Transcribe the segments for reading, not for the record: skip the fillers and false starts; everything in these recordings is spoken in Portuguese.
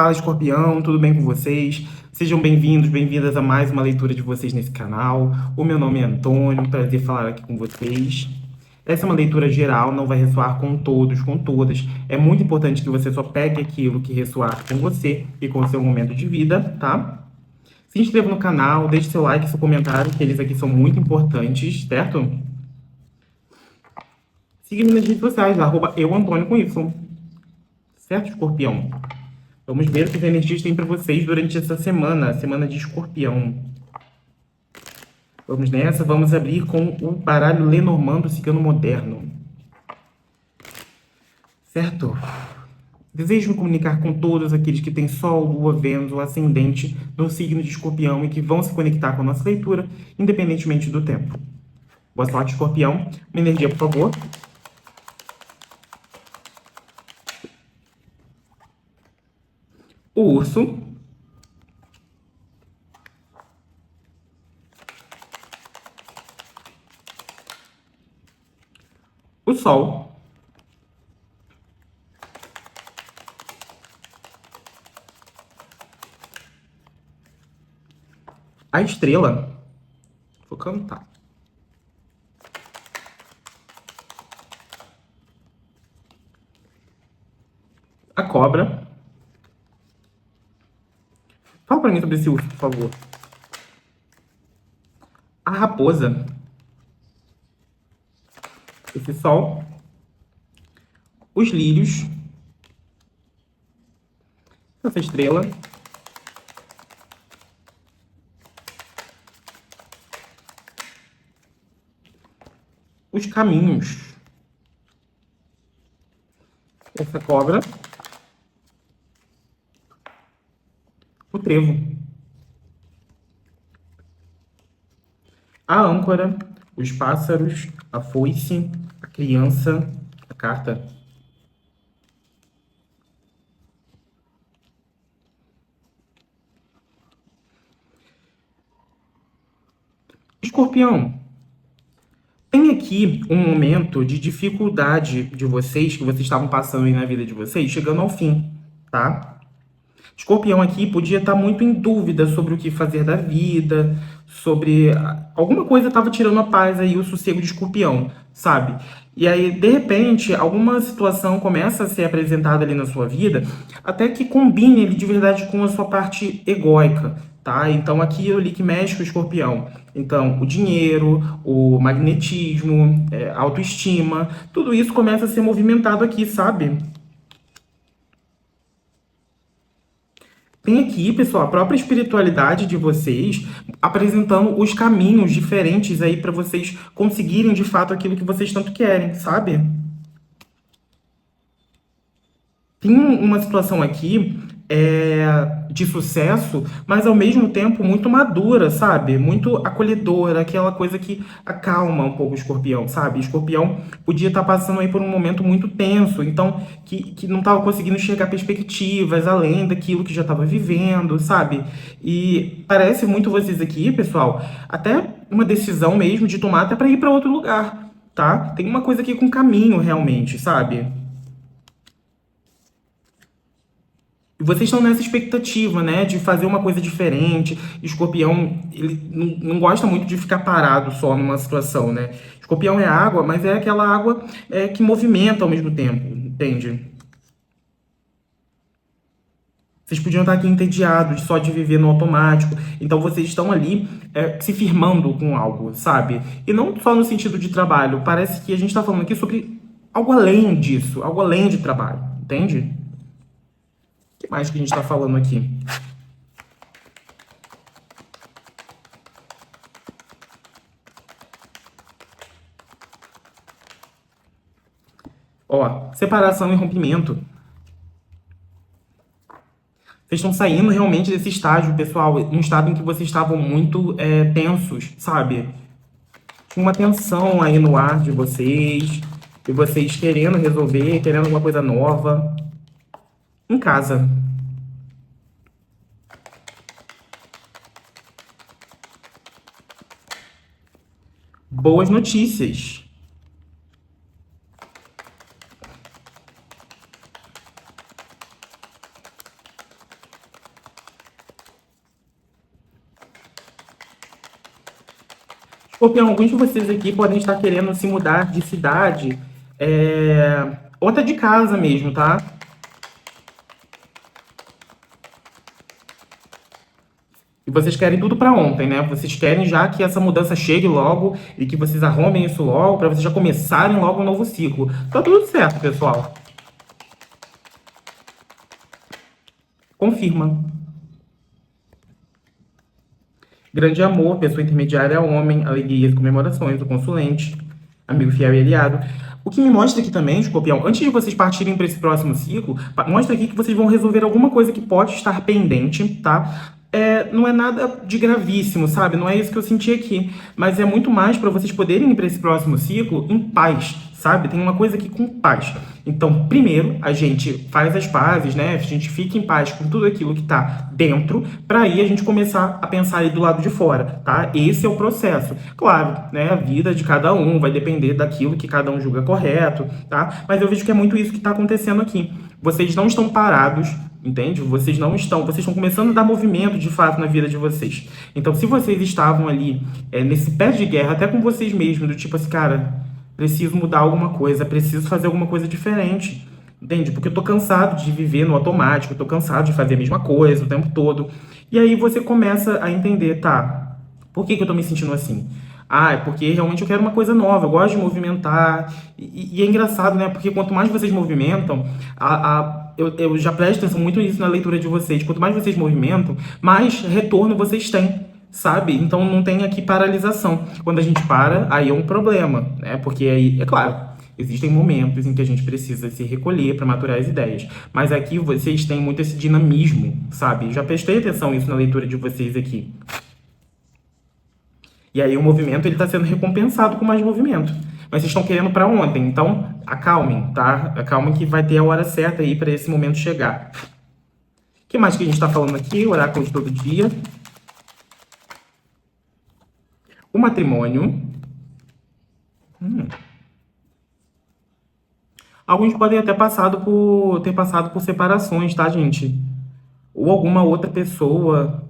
Fala, Escorpião, tudo bem com vocês? Sejam bem-vindos, bem-vindas a mais uma leitura de vocês nesse canal. O meu nome é Antônio, prazer falar aqui com vocês. Essa é uma leitura geral, não vai ressoar com todos, com todas. É muito importante que você só pegue aquilo que ressoar com você e com o seu momento de vida, tá? Se inscreva no canal, deixe seu like, seu comentário, que eles aqui são muito importantes, certo? Siga-me nas redes sociais, @euantônio com Y. Certo, Escorpião? Vamos ver o que as energias têm para vocês durante essa semana, semana de Escorpião. Vamos nessa, vamos abrir com o baralho Lenormand do Cigano Moderno. Certo? Desejo me comunicar com todos aqueles que têm Sol, Lua, Vênus ou Ascendente no signo de Escorpião e que vão se conectar com a nossa leitura, independentemente do tempo. Boa sorte, Escorpião. Uma energia, por favor. O Urso. O Sol. A Estrela. Focando, tá. A Cobra. Fala pra mim sobre esse urso, por favor. A Raposa. Esse Sol. Os Lírios. Essa Estrela. Os Caminhos. Essa Cobra. O Trevo. A Âncora. Os Pássaros. A Foice. A Criança. A Carta. Escorpião, tem aqui um momento de dificuldade de vocês, que vocês estavam passando aí na vida de vocês, chegando ao fim, tá? Escorpião aqui podia estar muito em dúvida sobre o que fazer da vida, sobre alguma coisa estava tirando a paz aí, o sossego de Escorpião, sabe? E aí, de repente, alguma situação começa a ser apresentada ali na sua vida, até que combine ele de verdade com a sua parte egóica, tá? Então aqui eu li que mexe com o Escorpião. Então, o dinheiro, o magnetismo, a autoestima, tudo isso começa a ser movimentado aqui, sabe? Tem aqui, pessoal, a própria espiritualidade de vocês apresentando os caminhos diferentes aí para vocês conseguirem de fato aquilo que vocês tanto querem, sabe? Tem uma situação aqui de sucesso, mas ao mesmo tempo muito madura, sabe? Muito acolhedora, aquela coisa que acalma um pouco o escorpião, sabe? O escorpião podia estar passando aí por um momento muito tenso, então que não estava conseguindo enxergar perspectivas além daquilo que já estava vivendo, sabe? E parece muito vocês aqui, pessoal, até uma decisão mesmo de tomar até para ir para outro lugar, tá? Tem uma coisa aqui com caminho realmente, sabe? E vocês estão nessa expectativa, né, de fazer uma coisa diferente. Escorpião, ele não gosta muito de ficar parado só numa situação, né? Escorpião é água, mas é aquela água que movimenta ao mesmo tempo, entende? Vocês podiam estar aqui entediados só de viver no automático. Então vocês estão ali se firmando com algo, sabe? E não só no sentido de trabalho. Parece que a gente está falando aqui sobre algo além disso, algo além de trabalho, entende? O que mais que a gente está falando aqui? Ó, separação e rompimento. Vocês estão saindo realmente desse estágio, pessoal, um estado em que vocês estavam muito tensos, sabe? Tinha uma tensão aí no ar de vocês, e vocês querendo resolver, querendo alguma coisa nova. Em casa. Boas notícias. Porque alguns de vocês aqui podem estar querendo se mudar de cidade, ou até de casa mesmo, tá? E vocês querem tudo para ontem, né? Vocês querem já que essa mudança chegue logo e que vocês arrumem isso logo, para vocês já começarem logo um novo ciclo. Tá tudo certo, pessoal. Confirma. Grande amor, pessoa intermediária, homem, alegrias, comemorações, o consulente, amigo fiel e aliado. O que me mostra aqui também, Escorpião, antes de vocês partirem para esse próximo ciclo, mostra aqui que vocês vão resolver alguma coisa que pode estar pendente, tá? Não é nada de gravíssimo, sabe? Não é isso que eu senti aqui. Mas é muito mais para vocês poderem ir para esse próximo ciclo em paz, sabe? Tem uma coisa aqui com paz. Então, primeiro, a gente faz as pazes, né? A gente fica em paz com tudo aquilo que tá dentro, para aí a gente começar a pensar ali do lado de fora, tá? Esse é o processo. Claro, né? A vida de cada um vai depender daquilo que cada um julga correto, tá? Mas eu vejo que é muito isso que tá acontecendo aqui. Vocês não estão parados, entende? Vocês estão começando a dar movimento de fato na vida de vocês. Então, se vocês estavam ali nesse pé de guerra, até com vocês mesmos, do tipo assim, cara, preciso mudar alguma coisa, preciso fazer alguma coisa diferente, entende? Porque eu tô cansado de viver no automático, eu tô cansado de fazer a mesma coisa o tempo todo. E aí você começa a entender, tá, por que que eu tô me sentindo assim? Ah, é porque realmente eu quero uma coisa nova, eu gosto de movimentar. E é engraçado, né? Porque quanto mais vocês movimentam, eu já presto atenção muito nisso na leitura de vocês. Quanto mais vocês movimentam, mais retorno vocês têm, sabe? Então não tem aqui paralisação. Quando a gente para, aí é um problema, né? Porque aí, é claro, existem momentos em que a gente precisa se recolher para maturar as ideias. Mas aqui vocês têm muito esse dinamismo, sabe? Já prestei atenção nisso na leitura de vocês aqui. E aí o movimento ele está sendo recompensado com mais movimento. Mas vocês estão querendo para ontem, então acalmem, tá? Acalmem que vai ter a hora certa aí para esse momento chegar. O que mais que a gente está falando aqui? Oráculo de todo dia. O matrimônio. Alguns podem até ter passado por separações, tá, gente? Ou alguma outra pessoa.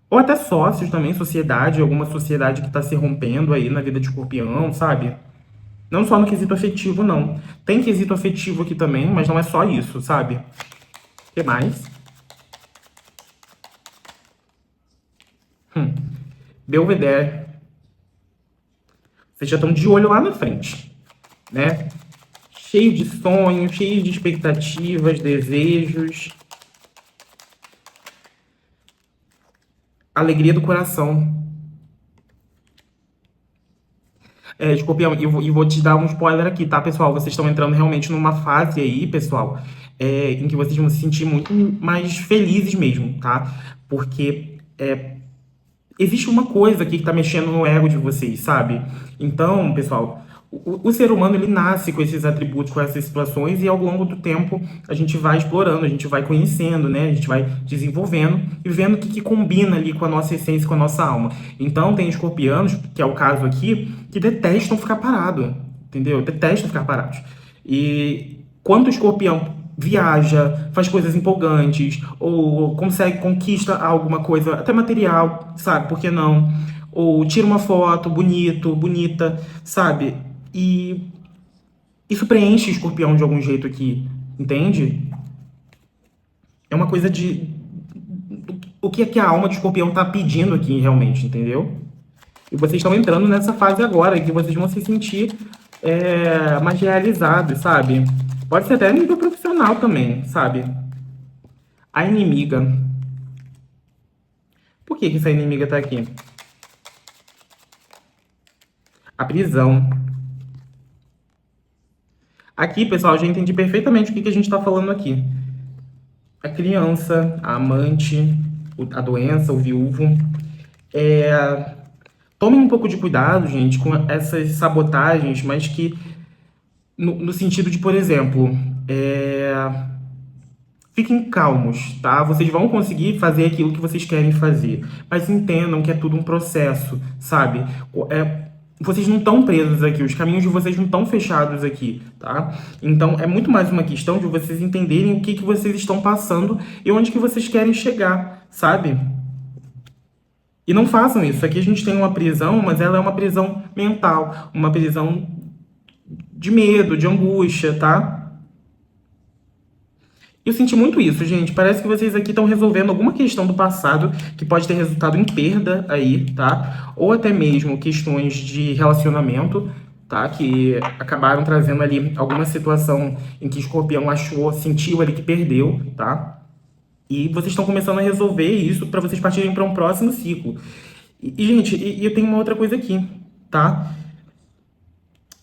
Ou até sócios também, sociedade, alguma sociedade que está se rompendo aí na vida de Escorpião, sabe? Não só no quesito afetivo, não. Tem quesito afetivo aqui também, mas não é só isso, sabe? O que mais? Belvedere. Vocês já estão de olho lá na frente, né? Cheio de sonhos, cheio de expectativas, desejos. Alegria do coração. Escorpião, e vou te dar um spoiler aqui, tá, pessoal? Vocês estão entrando realmente numa fase aí, pessoal, em que vocês vão se sentir muito mais felizes mesmo, tá? Porque existe uma coisa aqui que tá mexendo no ego de vocês, sabe? Então, pessoal, o ser humano ele nasce com esses atributos, com essas situações, e ao longo do tempo a gente vai explorando, a gente vai conhecendo, né? A gente vai desenvolvendo e vendo o que combina ali com a nossa essência, com a nossa alma. Então, tem escorpianos, que é o caso aqui, que detestam ficar parado, entendeu? Detestam ficar parados. E quando o escorpião viaja, faz coisas empolgantes, ou consegue, conquista alguma coisa, até material, sabe? Por que não? Ou tira uma foto bonita, sabe? E isso preenche o escorpião de algum jeito aqui, entende? É uma coisa de o que é que a alma de escorpião tá pedindo aqui realmente, entendeu? E vocês estão entrando nessa fase agora, que vocês vão se sentir mais realizados, sabe? Pode ser até nível profissional também, sabe? A inimiga. Por que que essa inimiga tá aqui? A prisão. Aqui, pessoal, eu já entendi perfeitamente o que que a gente tá falando aqui. A criança, a amante, a doença, o viúvo. Tomem um pouco de cuidado, gente, com essas sabotagens, mas que no sentido de, por exemplo, fiquem calmos, tá? Vocês vão conseguir fazer aquilo que vocês querem fazer, mas entendam que é tudo um processo, sabe? Vocês não estão presos aqui, os caminhos de vocês não estão fechados aqui, tá? Então, é muito mais uma questão de vocês entenderem o que que vocês estão passando e onde que vocês querem chegar, sabe? E não façam isso. Aqui a gente tem uma prisão, mas ela é uma prisão mental, uma prisão de medo, de angústia, tá? Eu senti muito isso, gente. Parece que vocês aqui estão resolvendo alguma questão do passado que pode ter resultado em perda aí, tá? Ou até mesmo questões de relacionamento, tá? Que acabaram trazendo ali alguma situação em que o escorpião achou, sentiu ali que perdeu, tá? E vocês estão começando a resolver isso para vocês partirem para um próximo ciclo. Gente, eu tenho uma outra coisa aqui, tá?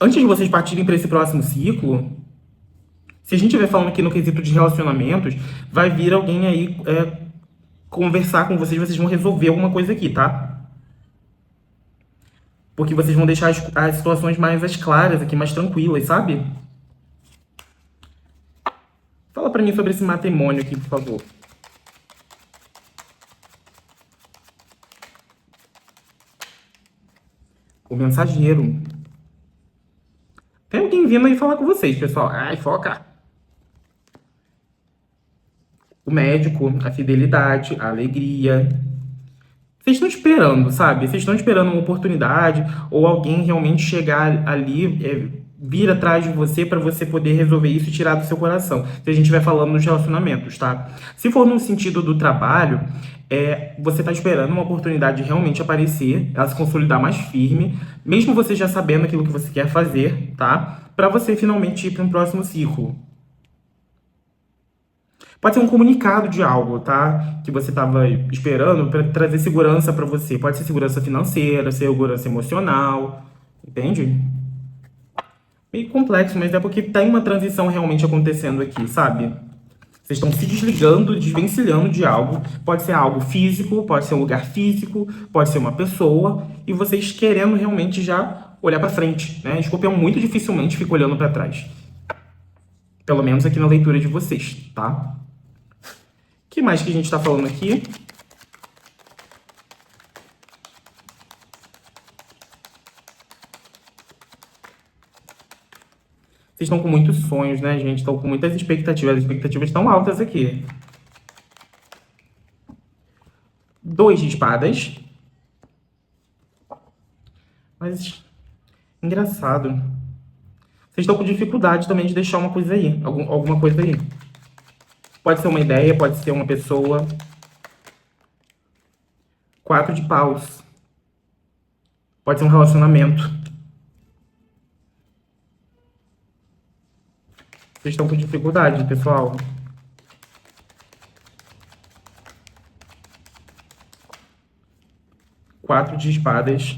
Antes de vocês partirem para esse próximo ciclo, se a gente estiver falando aqui no quesito de relacionamentos, vai vir alguém aí conversar com vocês, vocês vão resolver alguma coisa aqui, tá? Porque vocês vão deixar as situações mais as claras aqui, mais tranquilas, sabe? Fala pra mim sobre esse matrimônio aqui, por favor. O mensageiro. Tem alguém vindo aí falar com vocês, pessoal. Ai, foca. O médico, a fidelidade, a alegria. Vocês estão esperando, sabe? Vocês estão esperando uma oportunidade ou alguém realmente chegar ali, vir atrás de você para você poder resolver isso e tirar do seu coração. Se a gente estiver falando nos relacionamentos, tá? Se for no sentido do trabalho, você está esperando uma oportunidade realmente aparecer, ela se consolidar mais firme, mesmo você já sabendo aquilo que você quer fazer, tá? Para você finalmente ir para um próximo ciclo. Pode ser um comunicado de algo, tá? Que você estava esperando para trazer segurança para você. Pode ser segurança financeira, segurança emocional, entende? Meio complexo, mas é porque tem uma transição realmente acontecendo aqui, sabe? Vocês estão se desligando, desvencilhando de algo. Pode ser algo físico, pode ser um lugar físico, pode ser uma pessoa, e vocês querendo realmente já olhar para frente, né? Escorpião muito dificilmente fica olhando para trás. Pelo menos aqui na leitura de vocês, tá? O que mais que a gente está falando aqui? Vocês estão com muitos sonhos, né, gente? Estão com muitas expectativas. As expectativas estão altas aqui. 2 de espadas. Mas, engraçado. Vocês estão com dificuldade também de deixar uma coisa aí. Alguma coisa aí. Pode ser uma ideia, pode ser uma pessoa. 4 de paus. Pode ser um relacionamento. Vocês estão com dificuldade, pessoal. 4 de espadas.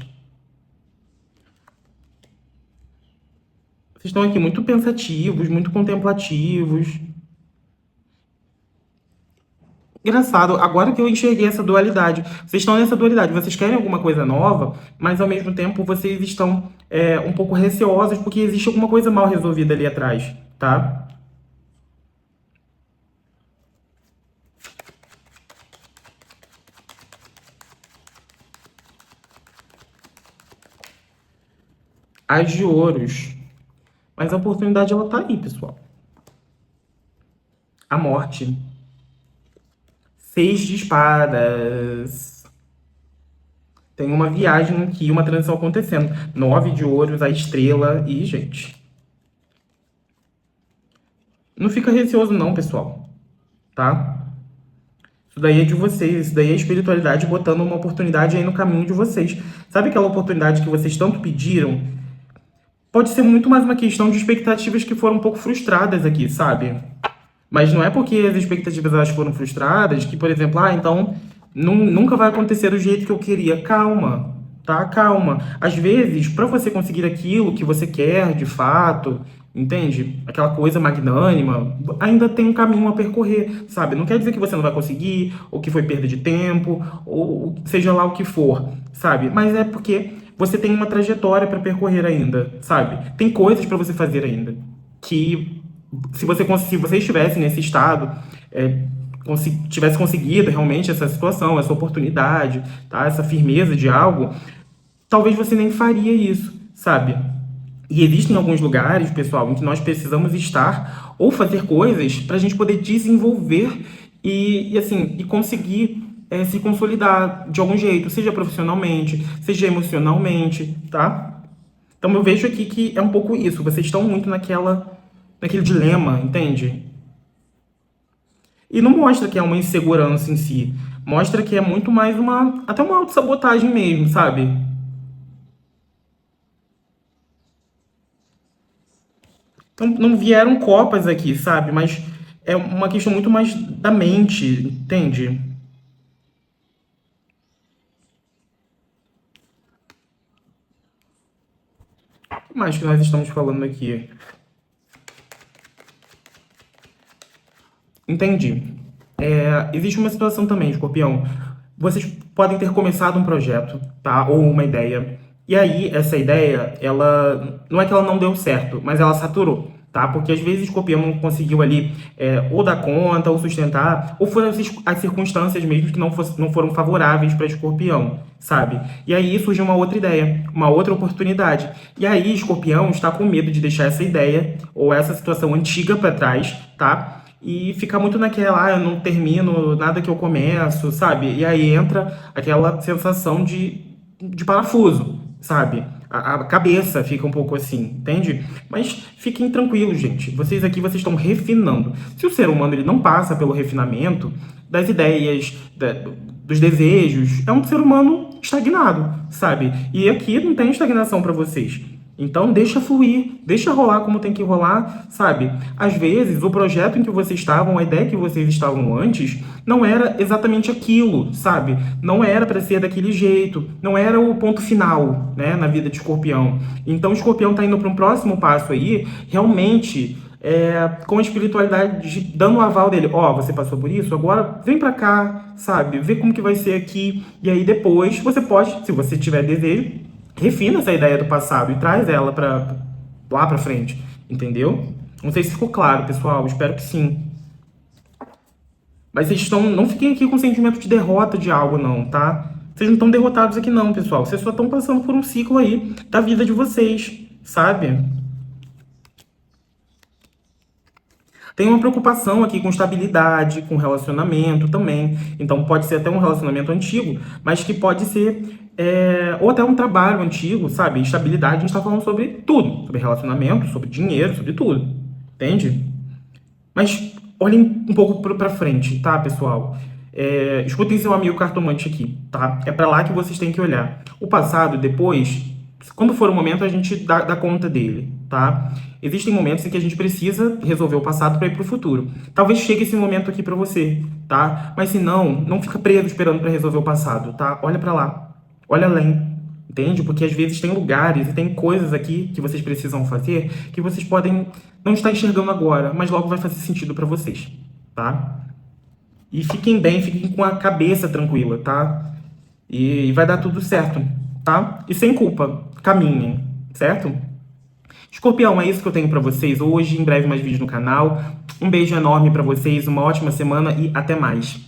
Vocês estão aqui muito pensativos, muito contemplativos. Engraçado, agora que eu enxerguei essa dualidade. Vocês estão nessa dualidade, vocês querem alguma coisa nova, mas ao mesmo tempo vocês estão um pouco receosos porque existe alguma coisa mal resolvida ali atrás, tá? As de ouros. Mas a oportunidade, ela tá aí, pessoal. A morte. 6 de espadas. Tem uma viagem aqui, uma transição acontecendo. 9 de ouros, a estrela e, gente... Não fica receoso não, pessoal. Tá? Isso daí é de vocês. Isso daí é espiritualidade botando uma oportunidade aí no caminho de vocês. Sabe aquela oportunidade que vocês tanto pediram? Pode ser muito mais uma questão de expectativas que foram um pouco frustradas aqui, sabe? Mas não é porque as expectativas elas foram frustradas que, por exemplo, então nunca vai acontecer do jeito que eu queria. Calma, tá? Calma. Às vezes, para você conseguir aquilo que você quer, de fato, entende? Aquela coisa magnânima, ainda tem um caminho a percorrer, sabe? Não quer dizer que você não vai conseguir, ou que foi perda de tempo, ou seja lá o que for, sabe? Mas é porque você tem uma trajetória para percorrer ainda, sabe? Tem coisas para você fazer ainda que se você estivesse nesse estado, tivesse conseguido realmente essa situação, essa oportunidade, tá? Essa firmeza de algo, talvez você nem faria isso, sabe? E existem alguns lugares, pessoal, em que nós precisamos estar ou fazer coisas para a gente poder desenvolver e conseguir se consolidar de algum jeito, seja profissionalmente, seja emocionalmente, tá? Então eu vejo aqui que é um pouco isso. Vocês estão muito naquele dilema, entende? E não mostra que é uma insegurança em si. Mostra que é muito mais até uma autossabotagem mesmo, sabe? Então, não vieram copas aqui, sabe? Mas é uma questão muito mais da mente, entende? O que mais que nós estamos falando aqui? Entendi. Existe uma situação também, Escorpião. Vocês podem ter começado um projeto, tá? Ou uma ideia. E aí, essa ideia, ela não é que ela não deu certo, mas ela saturou, tá? Porque às vezes o Escorpião não conseguiu ali ou dar conta, ou sustentar, ou foram as circunstâncias mesmo que não foram favoráveis para Escorpião, sabe? E aí surge uma outra ideia, uma outra oportunidade. E aí, Escorpião está com medo de deixar essa ideia ou essa situação antiga para trás, tá? E fica muito naquela, eu não termino nada que eu começo, sabe? E aí entra aquela sensação de parafuso, sabe? A cabeça fica um pouco assim, entende? Mas fiquem tranquilos, gente. Vocês aqui, vocês estão refinando. Se o ser humano ele não passa pelo refinamento das ideias, dos desejos, é um ser humano estagnado, sabe? E aqui não tem estagnação para vocês. Então deixa fluir, deixa rolar como tem que rolar, sabe? Às vezes o projeto em que vocês estavam, a ideia que vocês estavam antes, não era exatamente aquilo, sabe? Não era para ser daquele jeito, não era o ponto final, né, na vida de Escorpião. Então o Escorpião tá indo para um próximo passo aí, realmente com a espiritualidade dando o aval dele. Ó, você passou por isso, agora vem pra cá, sabe? Vê como que vai ser aqui. E aí depois você pode, se você tiver desejo, refina essa ideia do passado e traz ela lá pra frente, entendeu? Não sei se ficou claro, pessoal, espero que sim. Mas não fiquem aqui com sentimento de derrota de algo, não, tá? Vocês não estão derrotados aqui, não, pessoal. Vocês só estão passando por um ciclo aí da vida de vocês, sabe? Tem uma preocupação aqui com estabilidade, com relacionamento também. Então pode ser até um relacionamento antigo, mas que pode ser ou até um trabalho antigo, sabe? Estabilidade, a gente está falando sobre tudo, sobre relacionamento, sobre dinheiro, sobre tudo, entende? Mas olhem um pouco para frente, tá, pessoal? Escutem seu amigo cartomante aqui, tá? É para lá que vocês têm que olhar. O passado, depois, quando for o momento, a gente dá conta dele, tá? Existem momentos em que a gente precisa resolver o passado para ir para o futuro. Talvez chegue esse momento aqui para você, tá? Mas se não, não fica preso esperando para resolver o passado, tá? Olha para lá, olha além, entende? Porque às vezes tem lugares e tem coisas aqui que vocês precisam fazer que vocês podem não estar enxergando agora, mas logo vai fazer sentido para vocês, tá? E fiquem bem, fiquem com a cabeça tranquila, tá? E vai dar tudo certo, tá? E sem culpa, caminhem, certo? Escorpião, é isso que eu tenho pra vocês hoje. Em breve mais vídeos no canal. Um beijo enorme pra vocês, uma ótima semana e até mais.